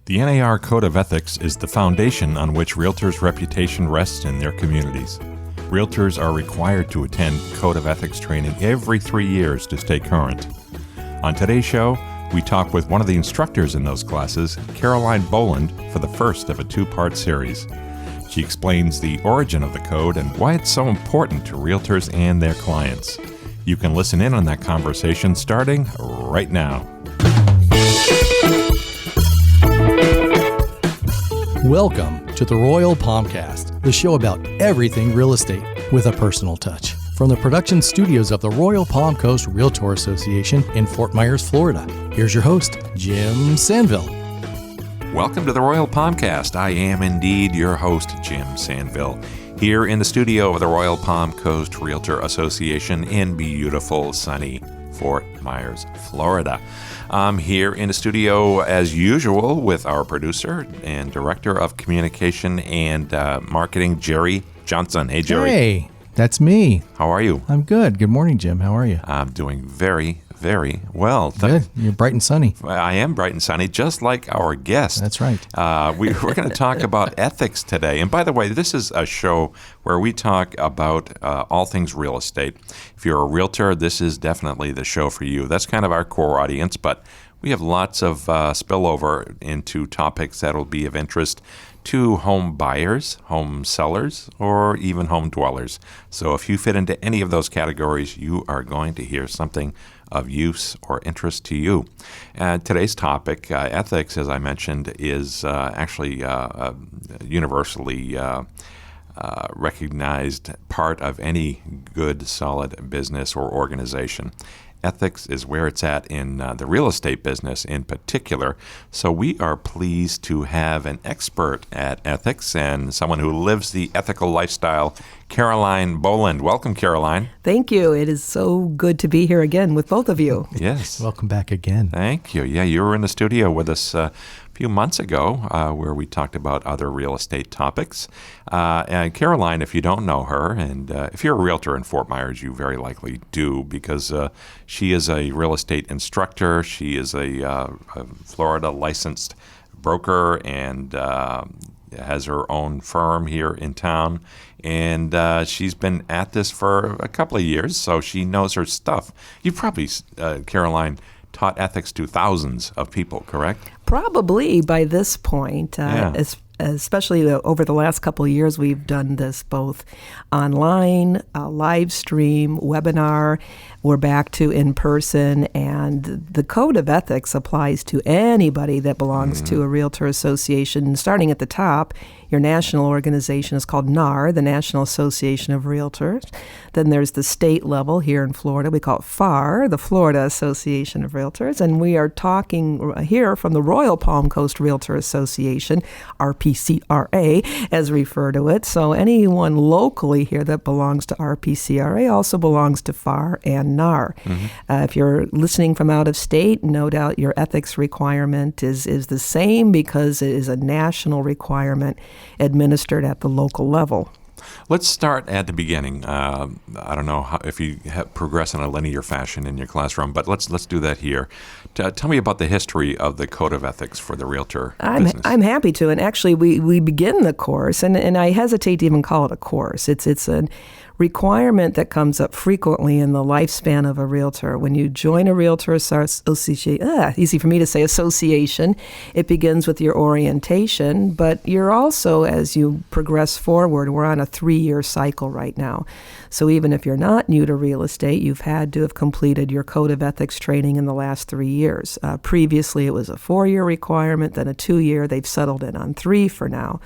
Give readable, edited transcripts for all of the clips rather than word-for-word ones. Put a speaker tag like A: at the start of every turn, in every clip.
A: The NAR Code of Ethics is the foundation on which realtors' reputation rests in their communities. Realtors are required to attend Code of Ethics training every 3 years to stay current. On today's show, we talk with one of the instructors in those classes, Caroline Boland, for the first of a two-part series. She explains the origin of the code and why it's so important to realtors and their clients. You can listen in on that conversation starting right now.
B: Welcome to the Royal Palmcast, the show about everything real estate with a personal touch. From the production studios of the Royal Palm Coast Realtor Association in Fort Myers, Florida, here's your host, Jim Sanville.
A: Welcome to the Royal Palmcast. I am indeed your host, Jim Sanville, here in the studio of the Royal Palm Coast Realtor Association in beautiful, sunny Fort Myers, Florida. I'm here in the studio as usual with our producer and director of communication and marketing, Jerry Johnson. Hey, Jerry.
B: Hey, that's me.
A: How are you?
B: I'm good. Good morning, Jim. How are you?
A: I'm doing very well.
B: Good. You're bright and sunny.
A: I am bright and sunny, just like our guest.
B: That's right.
A: We're going to talk about ethics today. And by the way, this is a show where we talk about all things real estate. If you're a realtor, this is definitely the show for you. That's kind of our core audience, but we have lots of spillover into topics that will be of interest to home buyers, home sellers, or even home dwellers. So if you fit into any of those categories, you are going to hear something of use or interest to you. Today's topic, ethics, as I mentioned, is actually a universally recognized part of any good, solid business or organization. Ethics is where it's at in the real estate business in particular. So we are pleased to have an expert at ethics and someone who lives the ethical lifestyle, Caroline Boland. Welcome, Caroline.
C: Thank you. It is so good to be here again with both of you.
A: Yes.
B: Welcome back again.
A: Thank you. Yeah, you were in the studio with us a few months ago where we talked about other real estate topics. And Caroline, if you don't know her, and if you're a realtor in Fort Myers, you very likely do, because she is a real estate instructor. She is a Florida licensed broker and has her own firm here in town. And she's been at this for a couple of years, so she knows her stuff. You probably, Caroline, taught ethics to thousands of people, correct?
C: Probably by this point, especially over the last couple of years, we've done this both online, live stream, webinar. We're back to in person, and the Code of Ethics applies to anybody that belongs to a realtor association. Starting at the top, your national organization is called NAR, the National Association of Realtors. Then there's the state level here in Florida. We call it FAR, the Florida Association of Realtors. And we are talking here from the Royal Palm Coast Realtor Association, RPCRA, as referred to it. So anyone locally here that belongs to RPCRA also belongs to FAR and NAR. If you're listening from out of state, no doubt your ethics requirement is the same because it is a national requirement administered at the local level.
A: Let's start at the beginning. I don't know if you progress in a linear fashion in your classroom, but let's do that here. Tell me about the history of the Code of Ethics for the realtor business.
C: I'm happy to, and actually we begin the course, and I hesitate to even call it a course. It's a requirement that comes up frequently in the lifespan of a realtor. When you join a realtor association, easy for me to say, association, it begins with your orientation, but you're also, as you progress forward, we're on a 3-year cycle right now. So even if you're not new to real estate, you've had to have completed your Code of Ethics training in the last 3 years. Previously, it was a 4-year requirement, then a 2-year. They've settled in on 3 for now.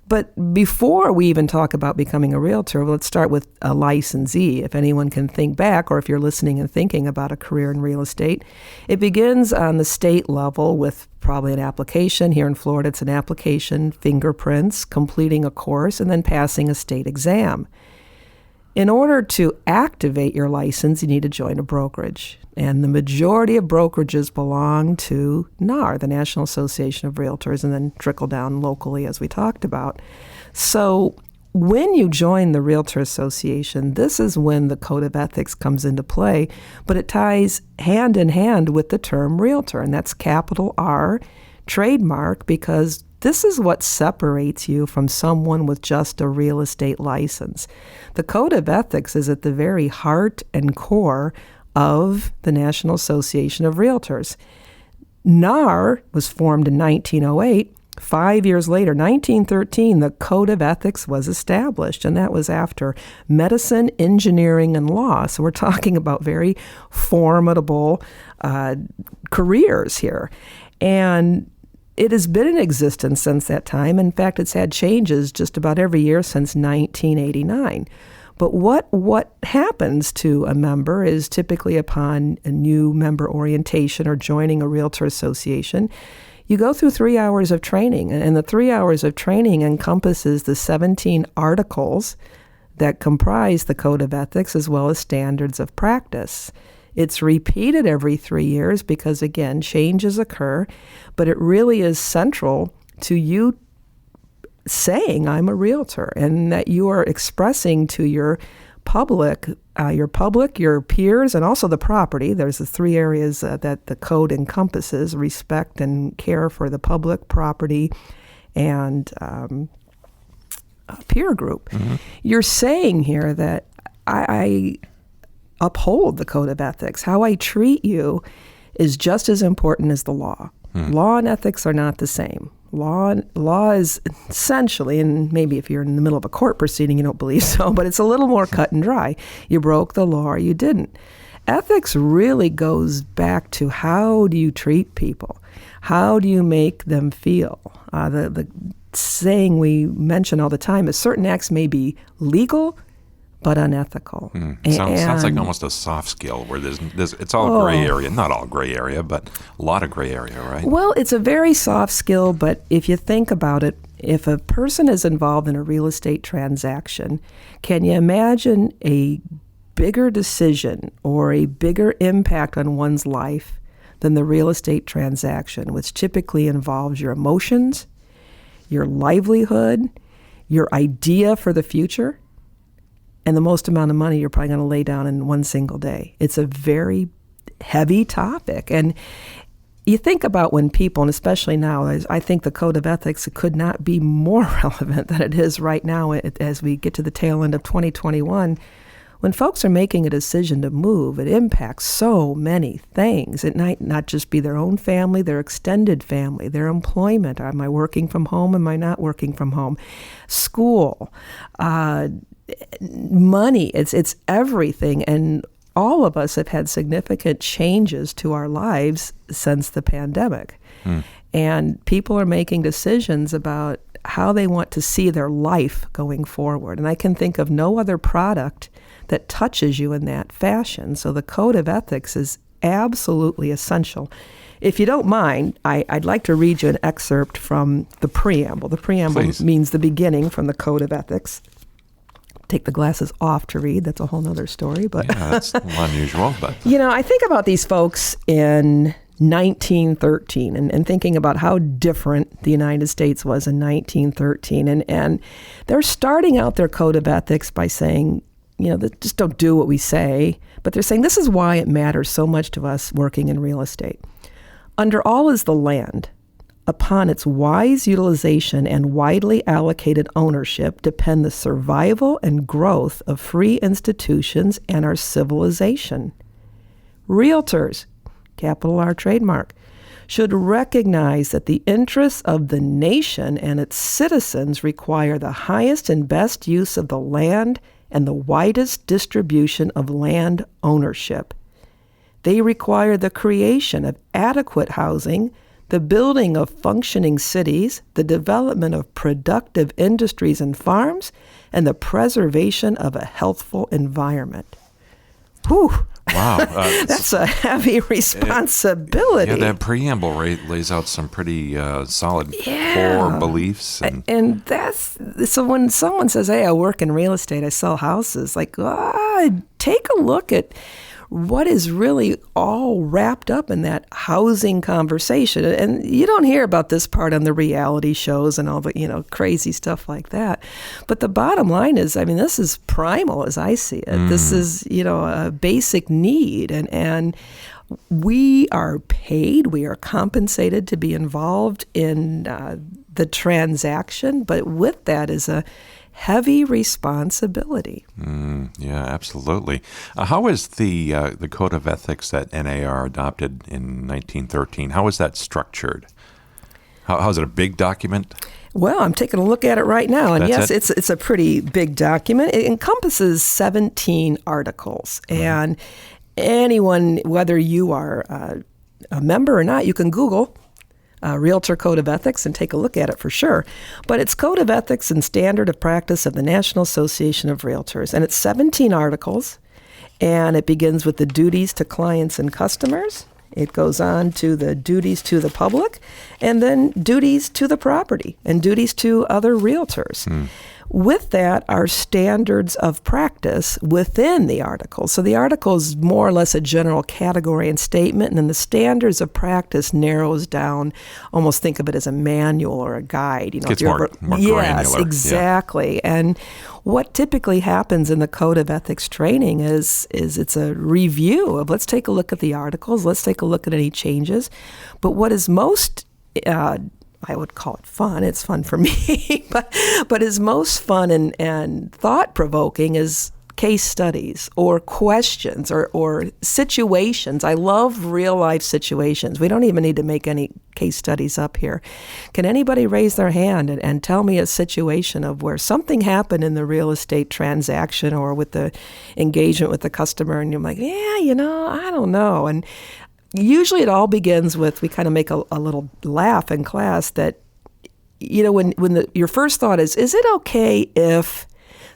C: But before we even talk about becoming a realtor, let's start with a licensee. If anyone can think back, or if you're listening and thinking about a career in real estate, it begins on the state level with probably an application. Here in Florida, it's an application, fingerprints, completing a course, and then passing a state exam. In order to activate your license, you need to join a brokerage. And the majority of brokerages belong to NAR, the National Association of Realtors, and then trickle down locally, as we talked about. So when you join the Realtor Association, this is when the Code of Ethics comes into play, but it ties hand in hand with the term realtor, and that's capital R trademark because this is what separates you from someone with just a real estate license. The Code of Ethics is at the very heart and core of the National Association of Realtors. NAR was formed in 1908. 5 years later, 1913, the Code of Ethics was established, and that was after medicine, engineering, and law. So we're talking about very formidable careers here. And it has been in existence since that time. In fact, it's had changes just about every year since 1989. But what happens to a member is typically upon a new member orientation or joining a realtor association, you go through 3 hours of training. And the 3 hours of training encompasses the 17 articles that comprise the Code of Ethics as well as standards of practice. It's repeated every 3 years because, again, changes occur, but it really is central to you saying I'm a realtor and that you are expressing to your public, your peers, and also the property. There's the 3 areas that the code encompasses: respect and care for the public, property, and peer group. Mm-hmm. You're saying here that I uphold the Code of Ethics. How I treat you is just as important as the law. Law and ethics are not the same. Law is essentially, and maybe if you're in the middle of a court proceeding, you don't believe so, but it's a little more cut and dry. You broke the law or you didn't. Ethics really goes back to how do you treat people? How do you make them feel? The saying we mention all the time is certain acts may be legal, but unethical.
A: Sounds like almost a soft skill where it's all gray area. Not all gray area, but a lot of gray area, right?
C: Well, it's a very soft skill, but if you think about it, if a person is involved in a real estate transaction, can you imagine a bigger decision or a bigger impact on one's life than the real estate transaction, which typically involves your emotions, your livelihood, your idea for the future, and the most amount of money you're probably going to lay down in one single day. It's a very heavy topic. And you think about when people, and especially now, I think the Code of Ethics could not be more relevant than it is right now as we get to the tail end of 2021. When folks are making a decision to move, it impacts so many things. It might not just be their own family, their extended family, their employment. Am I working from home? Am I not working from home? School, money, it's everything. And all of us have had significant changes to our lives since the pandemic. And people are making decisions about how they want to see their life going forward. And I can think of no other product that touches you in that fashion. So the Code of Ethics is absolutely essential. If you don't mind, I'd like to read you an excerpt from the preamble. The preamble
A: Please.
C: means the beginning from the Code of Ethics. Take the glasses off to read. That's a whole nother story. But
A: yeah, that's unusual. But
C: I think about these folks in 1913 and thinking about how different the United States was in 1913. And they're starting out their Code of Ethics by saying, just don't do what we say. But they're saying this is why it matters so much to us working in real estate. Under all is the land. Upon its wise utilization and widely allocated ownership depend the survival and growth of free institutions and our civilization. Realtors, capital R trademark, should recognize that the interests of the nation and its citizens require the highest and best use of the land and the widest distribution of land ownership. They require the creation of adequate housing, the building of functioning cities, the development of productive industries and farms, and the preservation of a healthful environment. Whew.
A: wow.
C: That's a heavy responsibility.
A: Yeah, that preamble lays out some pretty solid core beliefs.
C: And that's, so when someone says, hey, I work in real estate, I sell houses, take a look at what is really all wrapped up in that housing conversation. And you don't hear about this part on the reality shows and all the, crazy stuff like that. But the bottom line is, this is primal as I see it. This is, a basic need. And We are paid, we are compensated to be involved in the transaction, but with that is a heavy responsibility.
A: Yeah, absolutely. How is the Code of Ethics that NAR adopted in 1913, how is that structured? How is it a big document?
C: Well, I'm taking a look at it right now, and
A: That's
C: yes, it's a pretty big document. It encompasses 17 articles, and anyone, whether you are a member or not, you can Google Realtor Code of Ethics and take a look at it for sure. But it's Code of Ethics and Standard of Practice of the National Association of Realtors, and it's 17 articles, and it begins with the duties to clients and customers. It goes on to the duties to the public, and then duties to the property and duties to other realtors. With that are standards of practice within the article. So the article is more or less a general category and statement, and then the standards of practice narrows down. Almost think of it as a manual or a guide.
A: It's more granular.
C: Yes, exactly. Yeah. And what typically happens in the Code of Ethics training is it's a review of, let's take a look at the articles, let's take a look at any changes. But what is most I would call it fun. It's fun for me, but is most fun and thought-provoking is case studies or questions or situations. I love real-life situations. We don't even need to make any case studies up here. Can anybody raise their hand and tell me a situation of where something happened in the real estate transaction or with the engagement with the customer, and you're like, yeah, I don't know. And usually it all begins with, we kind of make a little laugh in class that, when your first thought is it okay if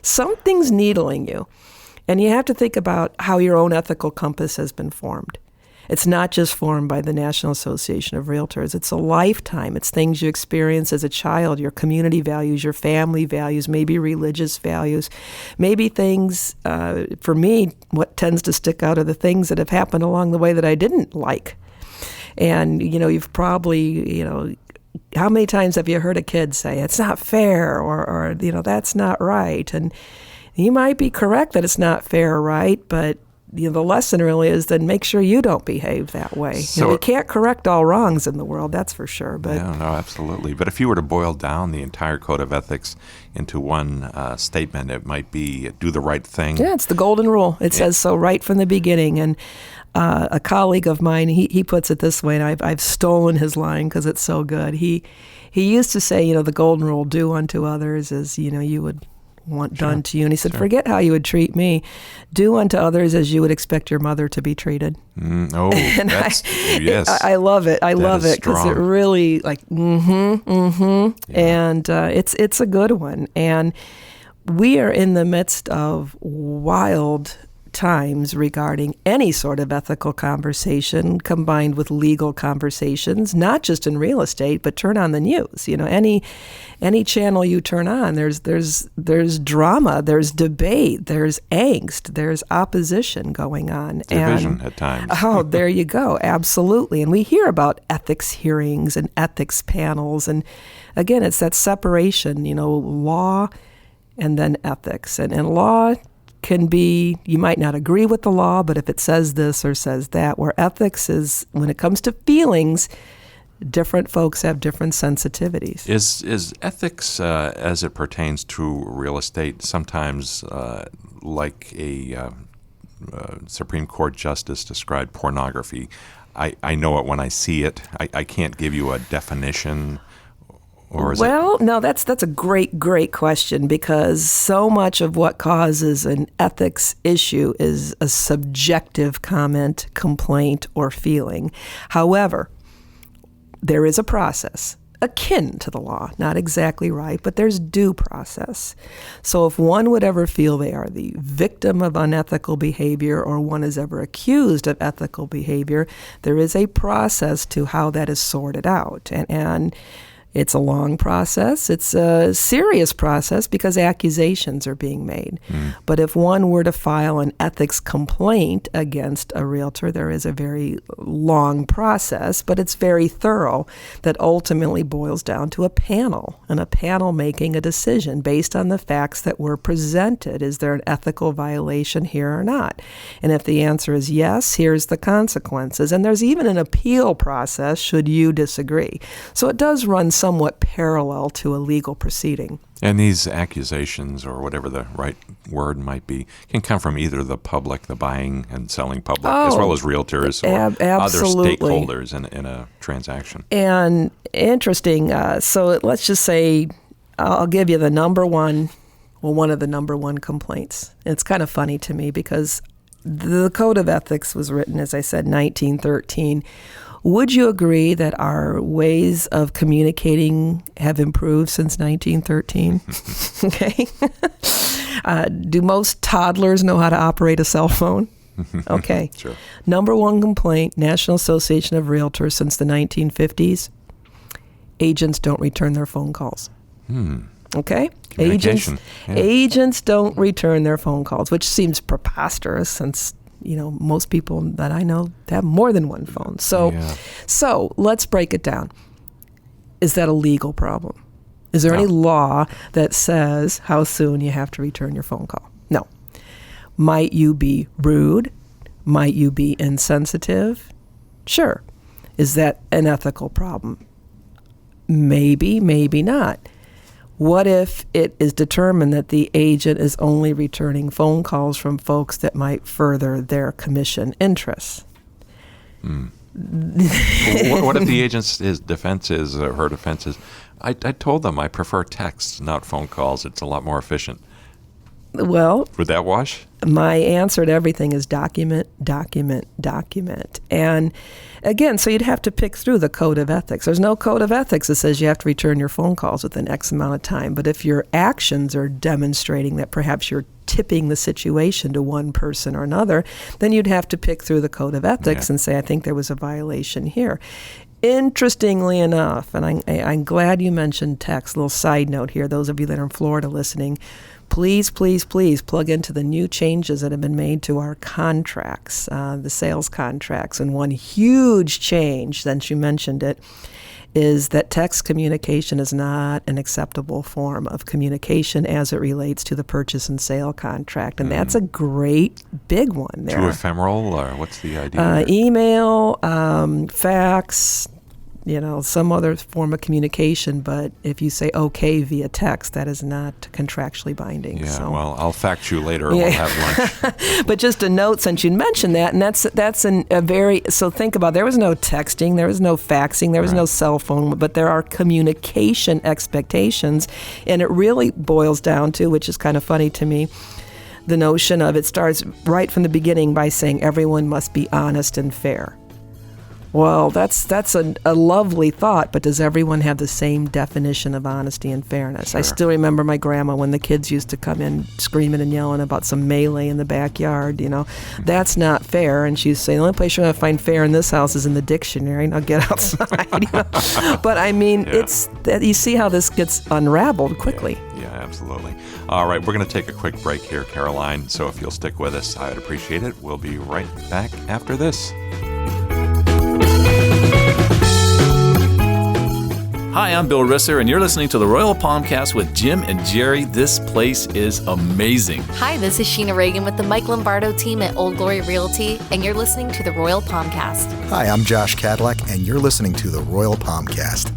C: something's needling you? And you have to think about how your own ethical compass has been formed. It's not just formed by the National Association of Realtors. It's a lifetime. It's things you experience as a child, your community values, your family values, maybe religious values, maybe things, for me, what tends to stick out are the things that have happened along the way that I didn't like. And, you've probably, how many times have you heard a kid say, it's not fair, or that's not right? And you might be correct that it's not fair or right, but the lesson really is then make sure you don't behave that way.
A: So,
C: we can't correct all wrongs in the world, that's for sure. But
A: no, absolutely. But if you were to boil down the entire Code of Ethics into one statement, it might be do the right thing.
C: Yeah, it's the golden rule. It says so right from the beginning. And a colleague of mine, he puts it this way, and I've stolen his line because it's so good. He used to say, the golden rule, do unto others as, you would want done to you. And he said, forget how you would treat me. Do unto others as you would expect your mother to be treated.
A: Yes.
C: I love it. I love it because it really
A: Yeah.
C: And it's a good one. And we are in the midst of wild times regarding any sort of ethical conversation combined with legal conversations, not just in real estate, but turn on the news. Any channel you turn on, there's drama, there's debate, there's angst, there's opposition going on.
A: Division at times.
C: Oh, there you go. Absolutely. And we hear about ethics hearings and ethics panels. And again, it's that separation, law and then ethics. And law can be, you might not agree with the law, but if it says this or says that, where ethics is, when it comes to feelings, different folks have different sensitivities.
A: Is ethics, as it pertains to real estate, sometimes like a Supreme Court justice described pornography? I know it when I see it. I can't give you a definition.
C: No, that's a great question, because so much of what causes an ethics issue is a subjective comment, complaint, or feeling. However, there is a process akin to the law, not exactly right, but there's due process. So if one would ever feel they are the victim of unethical behavior, or one is ever accused of ethical behavior, there is a process to how that is sorted out. And It's a long process. It's a serious process because accusations are being made. But if one were to file an ethics complaint against a realtor, there is a very long process, but it's very thorough that ultimately boils down to a panel, and a panel making a decision based on the facts that were presented. Is there an ethical violation here or not? And if the answer is yes, here's the consequences. And there's even an appeal process should you disagree. So it does run somewhat parallel to a legal proceeding.
A: And these accusations, or whatever the right word might be, can come from either the public, the buying and selling public, as well as realtors or other stakeholders in a transaction.
C: And interesting, so let's just say I'll give you the one of the number one complaints. It's kind of funny to me because the Code of Ethics was written, as I said, 1913. Would you agree that our ways of communicating have improved since 1913? Okay. Do most toddlers know how to operate a cell phone? Okay.
A: Sure.
C: Number one complaint, National Association of Realtors since the 1950s, agents don't return their phone calls. Okay? Agents don't return their phone calls, which seems preposterous since most people that I know have more than one phone. So let's break it down. Is that a legal problem? Is there any law that says how soon you have to return your phone call? No. Might you be rude? Might you be insensitive? Sure. Is that an ethical problem? Maybe, maybe not. What if it is determined that the agent is only returning phone calls from folks that might further their commission interests?
A: What if the agent's her defense is, I told them I prefer texts, not phone calls. It's a lot more efficient.
C: Well,
A: would that wash?
C: My answer to everything is document, document, document. And again, so you'd have to pick through the Code of Ethics. There's no Code of Ethics that says you have to return your phone calls within X amount of time. But if your actions are demonstrating that perhaps you're tipping the situation to one person or another, then you'd have to pick through the Code of Ethics and say, I think there was a violation here. Interestingly enough, and I'm glad you mentioned text, a little side note here, those of you that are in Florida listening, please, please, please plug into the new changes that have been made to our contracts, the sales contracts. And one huge change, since you mentioned it, is that text communication is not an acceptable form of communication as it relates to the purchase and sale contract. And that's a great big one there.
A: Too ephemeral, or what's the idea?
C: Email, fax, some other form of communication. But if you say okay via text, that is not contractually binding.
A: Yeah,
C: so.
A: Well, I'll fax you later. We'll have lunch.
C: But just a note, since you mentioned that, and that's a very, so think about, there was no texting, there was no faxing, there was no cell phone, but there are communication expectations. And it really boils down to, which is kind of funny to me, the notion of, it starts right from the beginning by saying everyone must be honest and fair. Well, that's a lovely thought, but does everyone have the same definition of honesty and fairness? Sure. I still remember my grandma when the kids used to come in screaming and yelling about some melee in the backyard, That's not fair. And she'd say, the only place you're going to find fair in this house is in the dictionary. Now get outside. But I mean, it's you see how this gets unraveled quickly.
A: Yeah, absolutely. All right, we're going to take a quick break here, Caroline. So if you'll stick with us, I'd appreciate it. We'll be right back after this.
D: Hi, I'm Bill Risser, and you're listening to the Royal Palmcast with Jim and Jerry. This place is amazing.
E: Hi, this is Sheena Reagan with the Mike Lombardo team at Old Glory Realty, and you're listening to the Royal Palmcast.
F: Hi, I'm Josh Cadillac, and you're listening to the Royal Palmcast.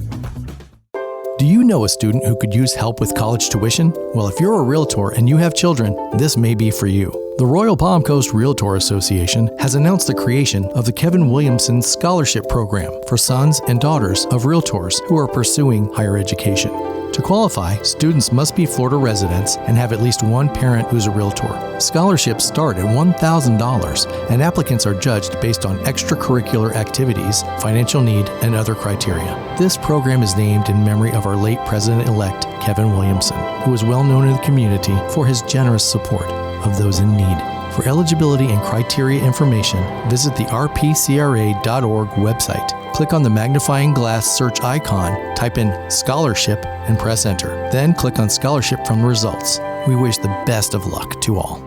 B: Do you know a student who could use help with college tuition? Well, if you're a realtor and you have children, this may be for you. The Royal Palm Coast Realtor Association has announced the creation of the Kevin Williamson Scholarship Program for sons and daughters of realtors who are pursuing higher education. To qualify, students must be Florida residents and have at least one parent who's a realtor. Scholarships start at $1,000, and applicants are judged based on extracurricular activities, financial need, and other criteria. This program is named in memory of our late President-elect, Kevin Williamson, who is well known in the community for his generous support of those in need. For eligibility and criteria information, visit the rpcra.org website click on the magnifying glass search icon, type in scholarship, and press enter. Then click on scholarship from the results. We wish the best of luck to all.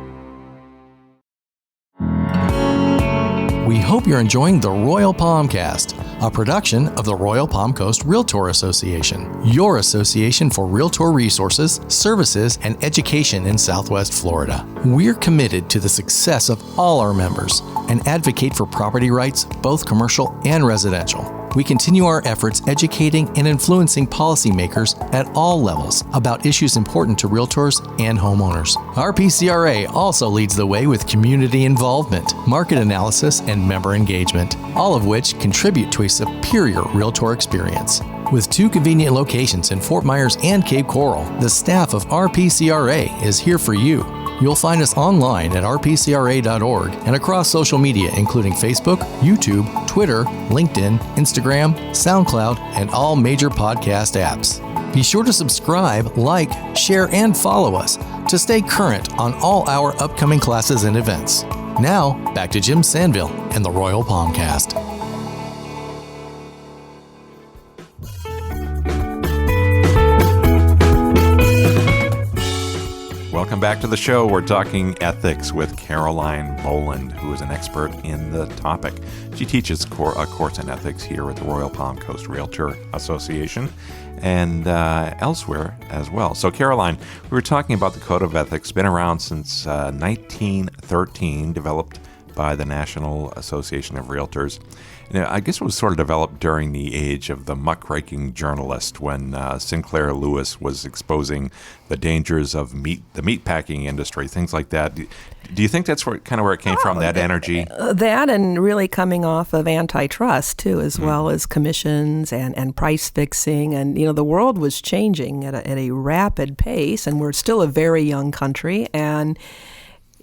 B: We hope you're enjoying the Royal Palmcast, a production of the Royal Palm Coast Realtor Association, your association for realtor resources, services, and education in Southwest Florida. We're committed to the success of all our members and advocate for property rights, both commercial and residential. We continue our efforts educating and influencing policymakers at all levels about issues important to realtors and homeowners. RPCRA also leads the way with community involvement, market analysis, and member engagement, all of which contribute to a superior realtor experience. With 2 convenient locations in Fort Myers and Cape Coral, the staff of RPCRA is here for you. You'll find us online at rpcra.org and across social media, including Facebook, YouTube, Twitter, LinkedIn, Instagram, SoundCloud, and all major podcast apps. Be sure to subscribe, like, share, and follow us to stay current on all our upcoming classes and events. Now, back to Jim Sanville and the Royal Palmcast.
A: Welcome back to the show. We're talking ethics with Caroline Boland, who is an expert in the topic. She teaches a course in ethics here at the Royal Palm Coast Realtor Association and elsewhere as well. So, Caroline, we were talking about the Code of Ethics. Been around since 1913, developed by the National Association of Realtors. I guess it was sort of developed during the age of the muckraking journalist when Sinclair Lewis was exposing the dangers of the meatpacking industry, things like that. Do you think that's where it came from, that energy?
C: That, and really coming off of antitrust, too, as well as commissions and price fixing. And, the world was changing at a rapid pace, and we're still a very young country. And,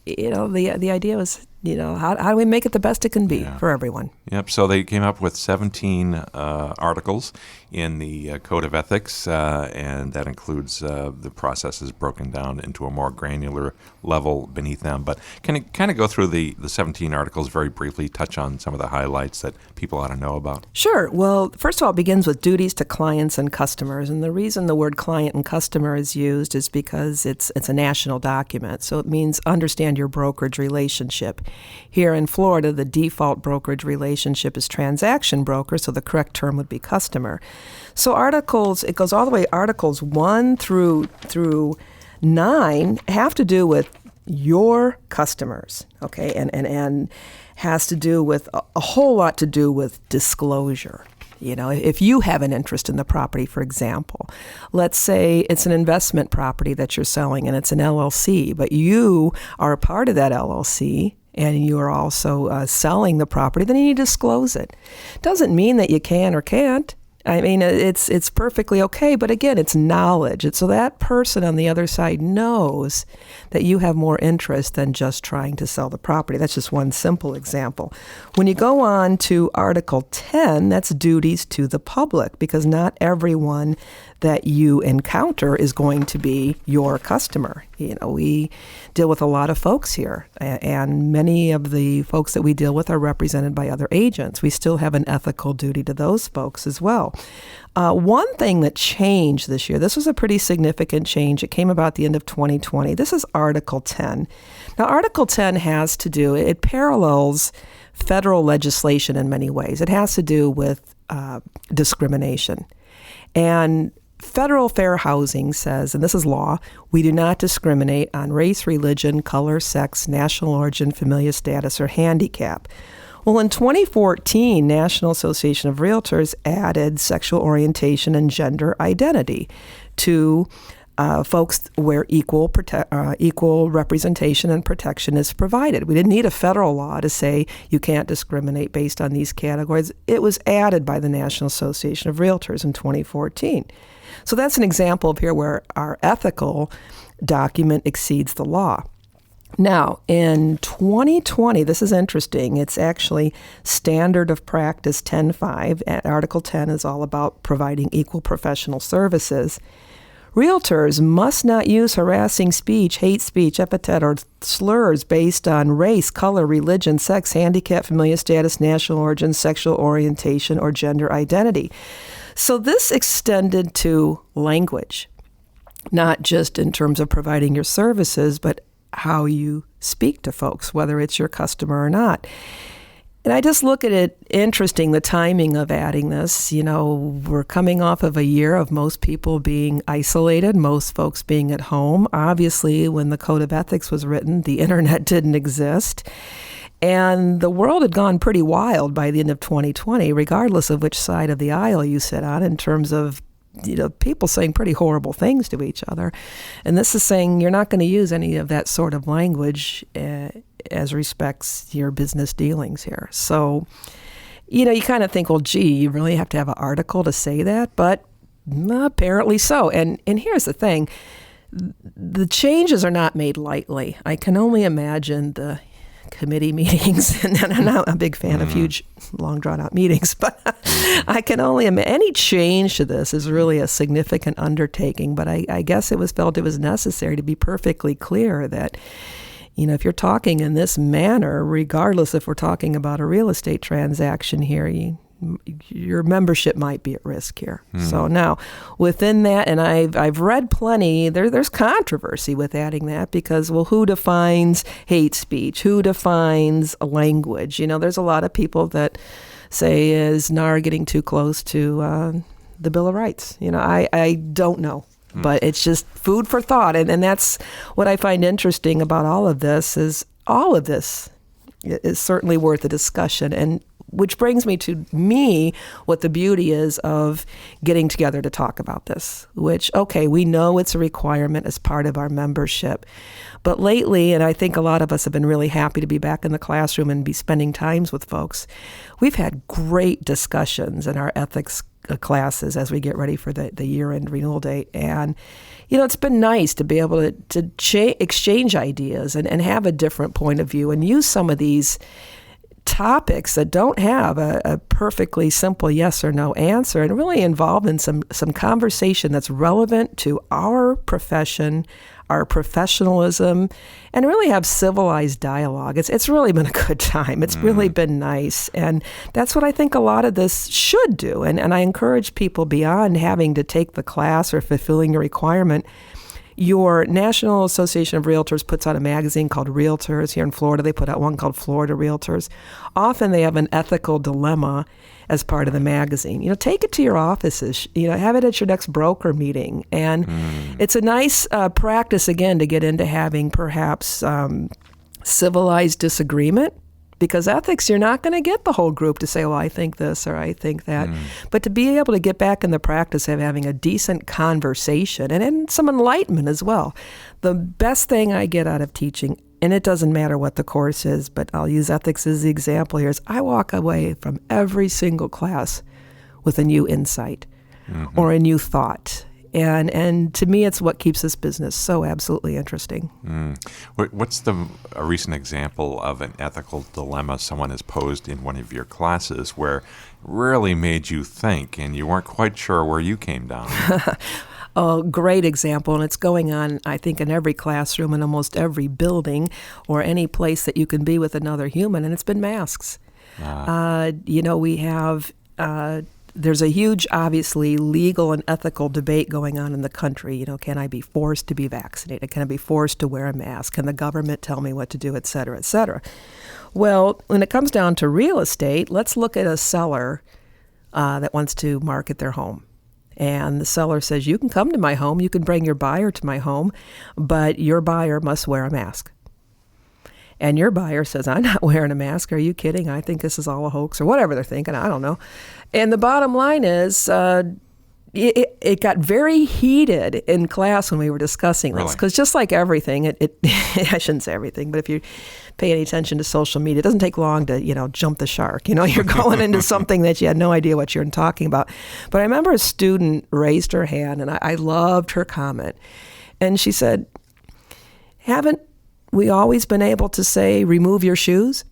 C: the idea was, how do we make it the best it can be for everyone?
A: Yep. So they came up with 17 articles in the Code of Ethics, and that includes the processes broken down into a more granular level beneath them. But can you kind of go through the 17 articles very briefly, touch on some of the highlights that people ought to know about?
C: Sure. Well, first of all, it begins with duties to clients and customers. And the reason the word client and customer is used is because it's a national document. So it means understand your brokerage relationship. Here in Florida, the default brokerage relationship is transaction broker, so the correct term would be customer. So it goes all the way, Articles 1 through 9 have to do with your customers, okay, and has to do with a whole lot to do with disclosure. If you have an interest in the property, for example, let's say it's an investment property that you're selling and it's an LLC, but you are a part of that LLC and you are also selling the property, then you need to disclose it. Doesn't mean that you can or can't. I mean, it's perfectly okay, but again, it's knowledge. So that person on the other side knows that you have more interest than just trying to sell the property. That's just one simple example. When you go on to Article 10, that's duties to the public, because not everyone that you encounter is going to be your customer. We deal with a lot of folks here, and many of the folks that we deal with are represented by other agents. We still have an ethical duty to those folks as well. One thing that changed this year, this was a pretty significant change. It came about at the end of 2020. This is Article 10. Now, Article 10 has to do, it parallels federal legislation in many ways. It has to do with discrimination. And Federal Fair Housing says, and this is law, we do not discriminate on race, religion, color, sex, national origin, familial status, or handicap. Well, in 2014, National Association of Realtors added sexual orientation and gender identity to folks where equal representation and protection is provided. We didn't need a federal law to say you can't discriminate based on these categories. It was added by the National Association of Realtors in 2014. So that's an example of here where our ethical document exceeds the law. Now, in 2020, this is interesting. It's actually Standard of Practice 10.5. Article 10 is all about providing equal professional services. Realtors must not use harassing speech, hate speech, epithet, or slurs based on race, color, religion, sex, handicap, familial status, national origin, sexual orientation, or gender identity. So this extended to language, not just in terms of providing your services, but how you speak to folks, whether it's your customer or not. And I just look at it interesting, the timing of adding this. You know, we're coming off of a year of most people being isolated, most folks being at home. Obviously, when the Code of Ethics was written, the internet didn't exist. And the world had gone pretty wild by the end of 2020, regardless of which side of the aisle you sit on, in terms of, you know, people saying pretty horrible things to each other. And this is saying you're not going to use any of that sort of language as respects your business dealings here. So, you know, you kind of think, well, gee, you really have to have an article to say that? But apparently so. And here's the thing. The changes are not made lightly. I can only imagine the committee meetings, and I'm not a big fan of huge, long, drawn-out meetings, but I can only imagine any change to this is really a significant undertaking. But I guess it was felt it was necessary to be perfectly clear that, you know, if you're talking in this manner, regardless if we're talking about a real estate transaction here, your membership might be at risk here. So now, within that, and I've read plenty, there's controversy with adding that because, well, who defines hate speech? Who defines language? You know, there's a lot of people that say, is NAR getting too close to the Bill of Rights? You know, I don't know. But it's just food for thought. And that's what I find interesting about all of this is certainly worth a discussion. And which brings me to what the beauty is of getting together to talk about this, which, okay, we know it's a requirement as part of our membership. But lately, and I think a lot of us have been really happy to be back in the classroom and be spending times with folks, we've had great discussions in our ethics classes as we get ready for the year-end renewal date. And, you know, it's been nice to be able to exchange ideas and have a different point of view and use some of these topics that don't have a perfectly simple yes or no answer and really involved in some conversation that's relevant to our profession, our professionalism, and really have civilized dialogue. It's really been a good time. It's really been nice. And that's what I think a lot of this should do. And I encourage people beyond having to take the class or fulfilling a requirement. Your National Association of Realtors puts out a magazine called Realtors. Here in Florida, they put out one called Florida Realtors. Often they have an ethical dilemma as part of the magazine. You know, take it to your offices. You know, have it at your next broker meeting. And it's a nice practice, again, to get into having perhaps civilized disagreement. Because ethics, you're not going to get the whole group to say, well, I think this or I think that. But to be able to get back in the practice of having a decent conversation and some enlightenment as well. The best thing I get out of teaching, and it doesn't matter what the course is, but I'll use ethics as the example here, is I walk away from every single class with a new insight or a new thought. And to me, it's what keeps this business so absolutely interesting.
A: What's a recent example of an ethical dilemma someone has posed in one of your classes where really made you think and you weren't quite sure where you came down?
C: A great example, and it's going on, I think, in every classroom, in almost every building, or any place that you can be with another human, and it's been masks. You know, we have... There's a huge, obviously, legal and ethical debate going on in the country. You know, can I be forced to be vaccinated? Can I be forced to wear a mask? Can the government tell me what to do, et cetera, et cetera? Well, when it comes down to real estate, let's look at a seller that wants to market their home. And the seller says, you can come to my home, you can bring your buyer to my home, but your buyer must wear a mask. And your buyer says, I'm not wearing a mask. Are you kidding? I think this is all a hoax, or whatever they're thinking. I don't know. And the bottom line is it got very heated in class when we were discussing this. Because just like everything, I shouldn't say everything, but if you pay any attention to social media, it doesn't take long to, you know, jump the shark. You know, you're going into something that you had no idea what you're talking about. But I remember a student raised her hand, and I loved her comment. And she said, haven't we always been able to say, remove your shoes?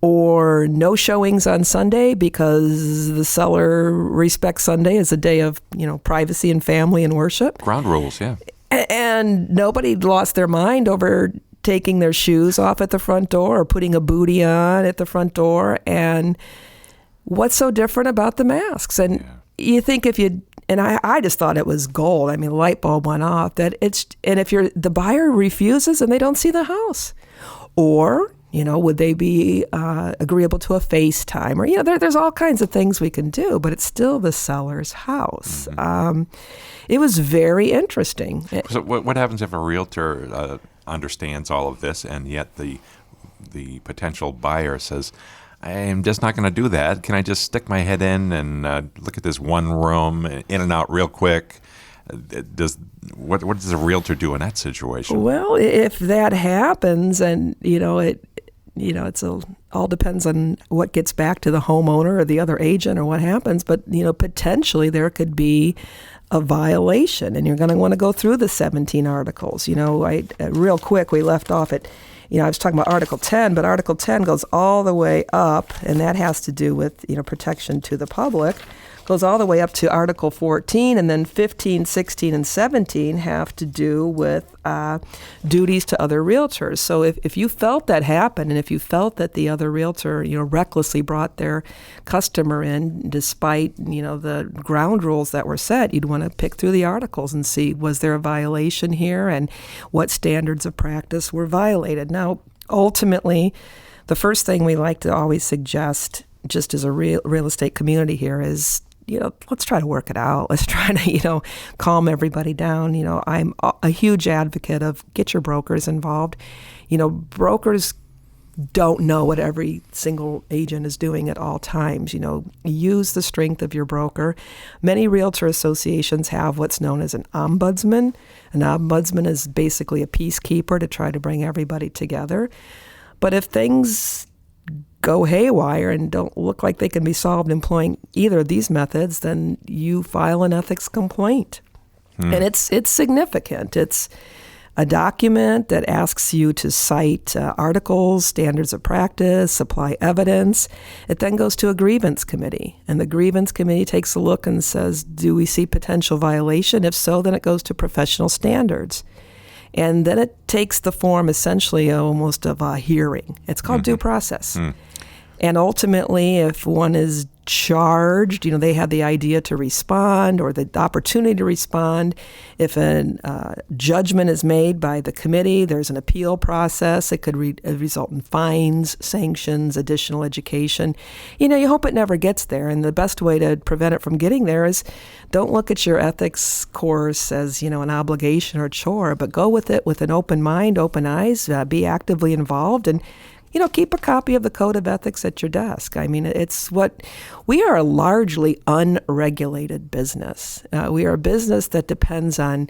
C: or no showings on Sunday because the seller respects Sunday as a day of, privacy and family and worship.
A: Ground rules, yeah.
C: And nobody lost their mind over taking their shoes off at the front door or putting a bootie on at the front door. And what's so different about the masks? And you think I just thought it was gold. I mean, the light bulb went off and if the buyer refuses and they don't see the house, or would they be agreeable to a FaceTime? Or, there's all kinds of things we can do, but it's still the seller's house. Mm-hmm. It was very interesting.
A: So what happens if a realtor understands all of this, and yet the potential buyer says, I'm just not going to do that. Can I just stick my head in and look at this one room, in and out real quick? What does a realtor do in that situation?
C: Well, if that happens, and all depends on what gets back to the homeowner or the other agent or what happens. But potentially there could be a violation, and you're going to want to go through the 17 articles. Real quick, we left off at. I was talking about Article 10, but Article 10 goes all the way up, and that has to do with, protection to the public, goes all the way up to Article 14, and then 15, 16, and 17 have to do with duties to other realtors. So if you felt that happened, and if you felt that the other realtor, recklessly brought their customer in despite, the ground rules that were set, you'd want to pick through the articles and see, was there a violation here, and what standards of practice were violated. Now, ultimately, the first thing we like to always suggest, just as a real estate community here, is let's try to work it out. Let's try to, calm everybody down. I'm a huge advocate of get your brokers involved. Brokers don't know what every single agent is doing at all times. Use the strength of your broker. Many realtor associations have what's known as an ombudsman. An ombudsman is basically a peacekeeper to try to bring everybody together. But if things go haywire and don't look like they can be solved employing either of these methods, then you file an ethics complaint. And it's significant. It's a document that asks you to cite articles, standards of practice, supply evidence. It then goes to a grievance committee, and the grievance committee takes a look and says, do we see potential violation? If so, then it goes to professional standards. And then it takes the form essentially almost of a hearing. It's called due process. And ultimately, if one is charged, they have the idea to respond or the opportunity to respond. If a judgment is made by the committee, there's an appeal process. It could result in fines, sanctions, additional education. You hope it never gets there. And the best way to prevent it from getting there is don't look at your ethics course as, an obligation or a chore, but go with it with an open mind, open eyes, be actively involved, and keep a copy of the Code of Ethics at your desk. I mean, we are a largely unregulated business. We are a business that depends on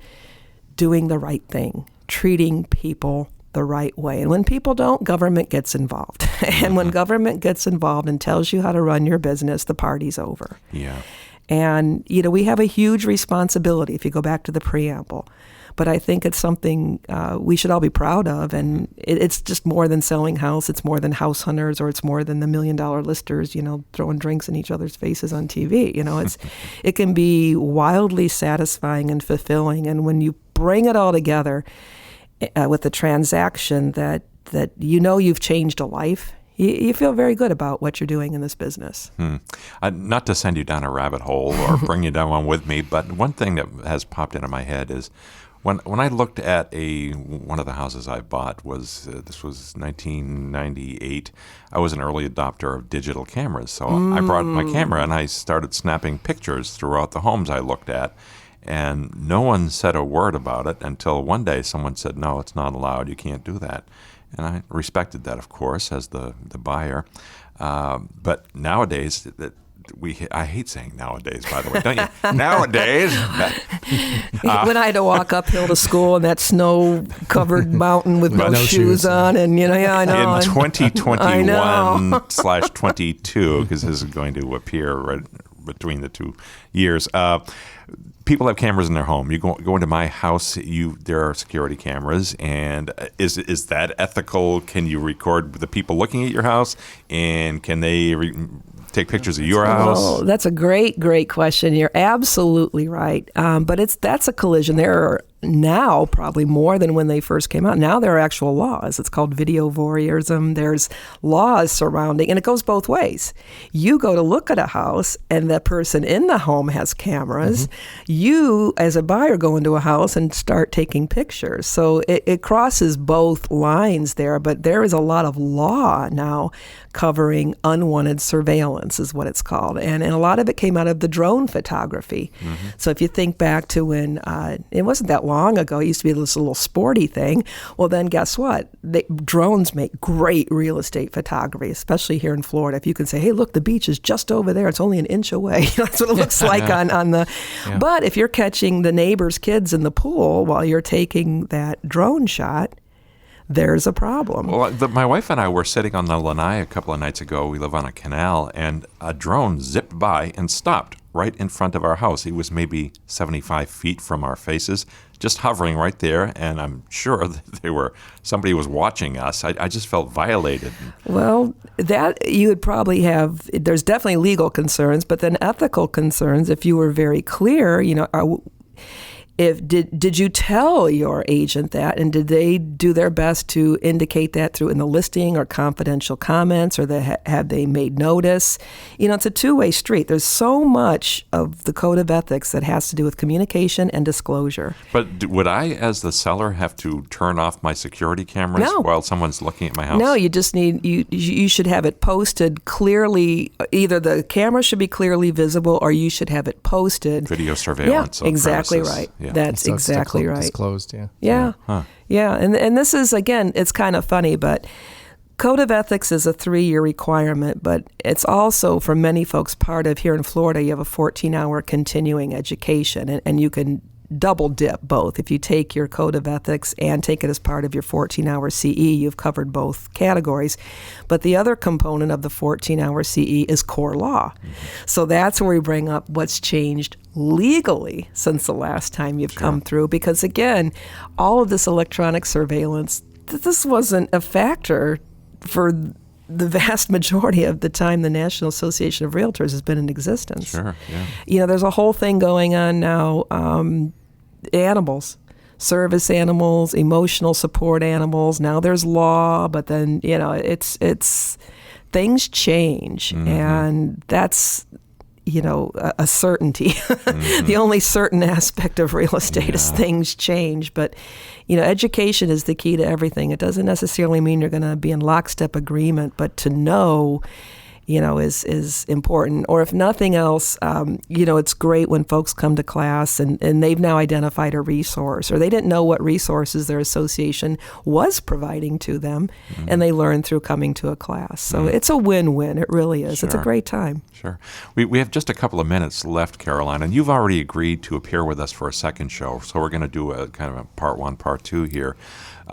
C: doing the right thing, treating people the right way. And when people don't, government gets involved. And when government gets involved and tells you how to run your business, the party's over.
A: Yeah.
C: And, we have a huge responsibility if you go back to the preamble. But I think it's something we should all be proud of. And it's just more than selling house. It's more than house hunters, or it's more than the $1 million listers, throwing drinks in each other's faces on TV. It can be wildly satisfying and fulfilling. And when you bring it all together with the transaction that you've changed a life, you feel very good about what you're doing in this business.
A: Not to send you down a rabbit hole or bring you down one with me, but one thing that has popped into my head is when I looked at one of the houses I bought, this was 1998. I was an early adopter of digital cameras, so I brought my camera and I started snapping pictures throughout the homes I looked at. And no one said a word about it until one day someone said, no, it's not allowed. You can't do that. And I respected that, of course, as the buyer. But nowadays, I hate saying nowadays, by the way, don't you? Nowadays.
C: When I had to walk uphill to school in that snow-covered mountain with no shoes on, and I know.
A: In 2021/22, because this is going to appear right between the 2 years. people have cameras in their home. You go into my house, there are security cameras, and is that ethical? Can you record the people looking at your house, and can they take pictures of your house?
C: Oh, that's a great question. You're absolutely right. But that's a collision. There are now probably more than when they first came out. Now there are actual laws. It's called video voyeurism. There's laws surrounding, and it goes both ways. You go to look at a house, and the person in the home has cameras. You, as a buyer, go into a house and start taking pictures. So it crosses both lines there, but there is a lot of law now covering unwanted surveillance is what it's called. And a lot of it came out of the drone photography. So if you think back to when, it wasn't that long ago, it used to be this little sporty thing. Well, then guess what? Drones make great real estate photography, especially here in Florida. If you can say, hey, look, the beach is just over there. It's only an inch away. That's what it looks like on the... Yeah. But if you're catching the neighbor's kids in the pool while you're taking that drone shot, there's a problem.
A: Well, my wife and I were sitting on the lanai a couple of nights ago. We live on a canal, and a drone zipped by and stopped right in front of our house. It was maybe 75 feet from our faces, just hovering right there, and I'm sure that somebody was watching us. I just felt violated.
C: Well, that you would probably have, there's definitely legal concerns, but then ethical concerns, if you were very clear, did you tell your agent that, and did they do their best to indicate that through in the listing or confidential comments, or have they made notice? It's a two-way street. There's so much of the Code of Ethics that has to do with communication and disclosure.
A: But would I, as the seller, have to turn off my security cameras while someone's looking at my house?
C: No, you just need, you should have it posted clearly. Either the camera should be clearly visible, or you should have it posted.
A: Video surveillance.
C: Yeah, exactly
A: premises.
C: right.
A: Yeah.
C: That's
B: So
C: exactly right.
B: It's closed, yeah.
C: Yeah.
A: Huh.
C: Yeah. And this is, again, it's kind of funny, but Code of Ethics is a 3-year requirement, but it's also, for many folks, part of here in Florida, you have a 14-hour continuing education, and you can double dip both. If you take your Code of Ethics and take it as part of your 14-hour CE, you've covered both categories. But the other component of the 14-hour CE is core law. So that's where we bring up what's changed legally since the last time you've come through. Because again, all of this electronic surveillance, this wasn't a factor for the vast majority of the time the National Association of Realtors has been in existence.
A: Sure, yeah.
C: There's a whole thing going on now. Animals, service animals, emotional support animals. Now there's law, but then, it's things change, and that's, a certainty. The only certain aspect of real estate is things change, but, education is the key to everything. It doesn't necessarily mean you're going to be in lockstep agreement, but to know, is important. Or if nothing else, it's great when folks come to class and they've now identified a resource, or they didn't know what resources their association was providing to them, and they learn through coming to a class. So it's a win-win. It really is.
A: Sure.
C: It's a great time.
A: Sure. We have just a couple of minutes left, Caroline, and you've already agreed to appear with us for a second show, so we're going to do a kind of a part 1, part 2 here.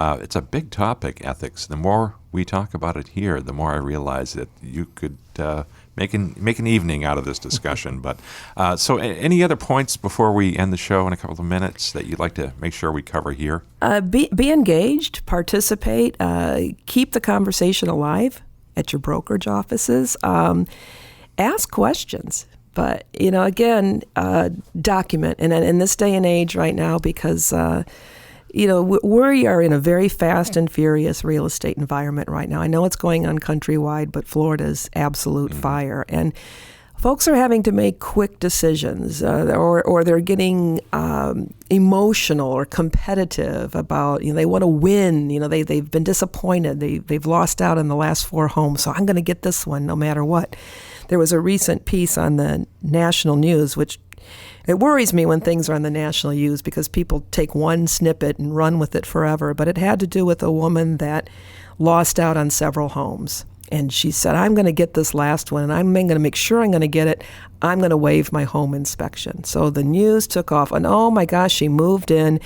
A: It's a big topic, ethics. The more we talk about it here, the more I realize that you could make an evening out of this discussion. But so any other points before we end the show in a couple of minutes that you'd like to make sure we cover here?
C: Be engaged, participate, keep the conversation alive at your brokerage offices. Ask questions. But, again, document. And in this day and age right now, because we are in a very fast and furious real estate environment right now. I know it's going on countrywide, but Florida's absolute fire. And folks are having to make quick decisions, or they're getting emotional or competitive about, they want to win. They've been disappointed. They've lost out on the last 4 homes, so I'm going to get this one no matter what. There was a recent piece on the national news, which it worries me when things are on the national news because people take one snippet and run with it forever. But it had to do with a woman that lost out on several homes. And she said, I'm going to get this last one, and I'm going to make sure I'm going to get it. I'm going to waive my home inspection. So the news took off, and oh my gosh, she moved in,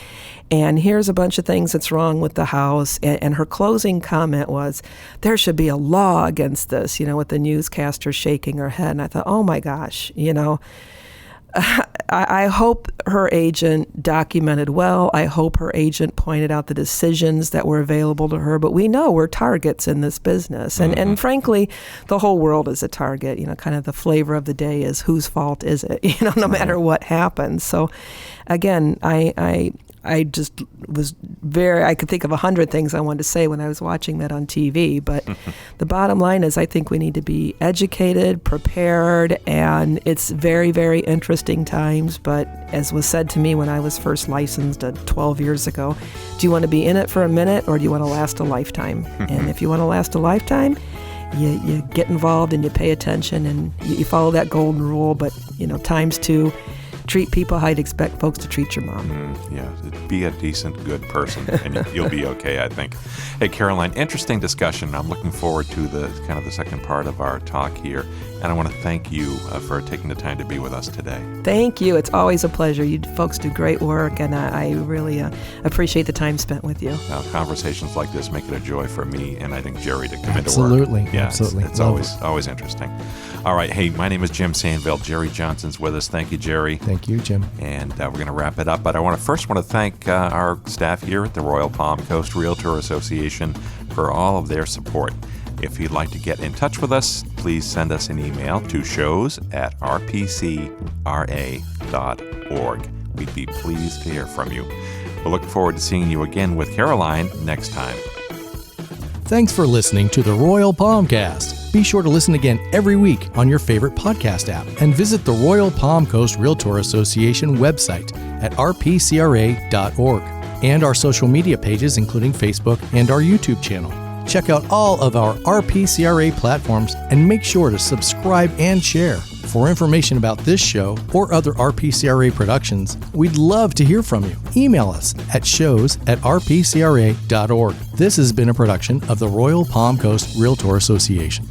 C: and here's a bunch of things that's wrong with the house. And her closing comment was, there should be a law against this, with the newscaster shaking her head. And I thought, oh my gosh, I hope her agent documented well. I hope her agent pointed out the decisions that were available to her. But we know we're targets in this business. And frankly, the whole world is a target. Kind of the flavor of the day is whose fault is it, no matter what happens. So again, I just was I could think of 100 things I wanted to say when I was watching that on TV. But the bottom line is I think we need to be educated, prepared, and it's very, very interesting times. But as was said to me when I was first licensed 12 years ago, do you want to be in it for a minute or do you want to last a lifetime? And if you want to last a lifetime, you get involved and you pay attention and you follow that golden rule. But, times two, treat people how you'd expect folks to treat your mom.
A: Yeah, be a decent, good person, and you'll be okay, I think. Hey, Caroline, interesting discussion. I'm looking forward to the second part of our talk here, and I want to thank you for taking the time to be with us today.
C: Thank you. It's always a pleasure. You folks do great work, and I really appreciate the time spent with you.
A: Conversations like this make it a joy for me, and I think Jerry to come
B: Absolutely.
A: into work. Yeah,
B: Absolutely.
A: It's always interesting. All right. Hey, my name is Jim Sanville. Jerry Johnson's with us. Thank you, Jerry.
B: Thank you, Jim.
A: And we're going to wrap it up. But I want to thank our staff here at the Royal Palm Coast Realtor Association for all of their support. If you'd like to get in touch with us, please send us an email to shows@rpcra.org. We'd be pleased to hear from you. We'll look forward to seeing you again with Caroline next time.
B: Thanks for listening to the Royal Palmcast. Be sure to listen again every week on your favorite podcast app and visit the Royal Palm Coast Realtor Association website at rpcra.org and our social media pages, including Facebook and our YouTube channel. Check out all of our RPCRA platforms and make sure to subscribe and share. For information about this show or other RPCRA productions, we'd love to hear from you. Email us at shows@rpcra.org. This has been a production of the Royal Palm Coast Realtor Association.